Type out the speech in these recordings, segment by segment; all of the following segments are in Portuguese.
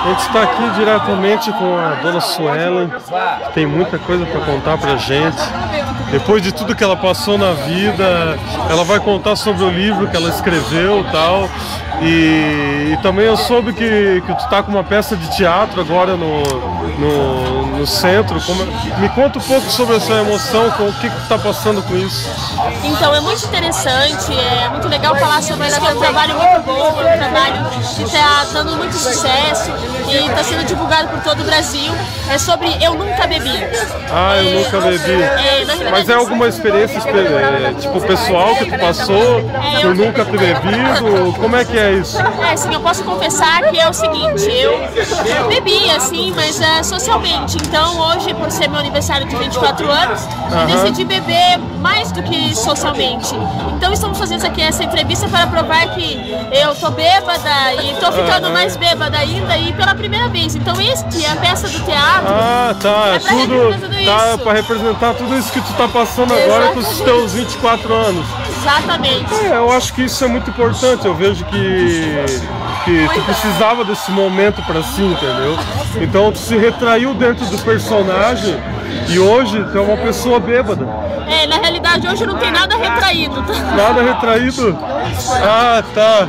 A gente está aqui diretamente com a dona Suelen, que tem muita coisa para contar pra gente. Depois de tudo que ela passou na vida, ela vai contar sobre o livro que ela escreveu e tal. E também eu soube que tu tá com uma peça de teatro agora no centro. Me conta um pouco sobre essa emoção, o que tu tá passando com isso. Então, é muito interessante, é muito legal falar sobre isso, que é um trabalho muito bom, é um trabalho que está dando muito sucesso e está sendo divulgado por todo o Brasil. É sobre Eu Nunca Bebi. Eu nunca bebi. Mas é alguma experiência tipo pessoal que tu passou por nunca ter bebido? Como é que é isso? Sim, eu posso confessar que é o seguinte, eu bebi assim, mas socialmente. Então hoje, por ser meu aniversário de 24 anos, eu decidi beber mais do que socialmente. Então estamos fazendo aqui essa entrevista para provar que eu tô bêbada e tô ficando mais bêbada ainda e pela primeira vez. Então este é a peça do teatro. É para representar tudo isso que tu tá passando agora com os teus 24 anos. Exatamente. Eu acho que isso é muito importante. Eu vejo que tu precisava desse momento para si, entendeu? Então tu se retraiu dentro do personagem e hoje tu é uma pessoa bêbada. Na realidade hoje não tem nada retraído. Nada retraído? Tá.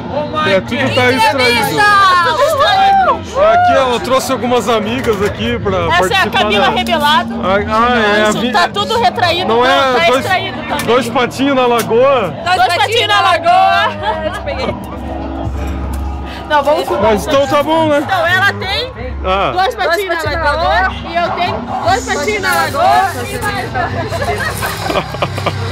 Tudo tá extraído. Tudo extraído. Aqui ela trouxe algumas amigas aqui pra participar. Essa é a Camila Rebelado. Tá tudo retraído, não é tá extraído também. Dois patinhos na lagoa? Dois patinhos na lagoa. Eu te peguei. Não, vamos com Mas então tá bom, né? Então ela tem dois patinhos na lagoa e eu tenho dois patinhos na lagoa e mais dois patinhos.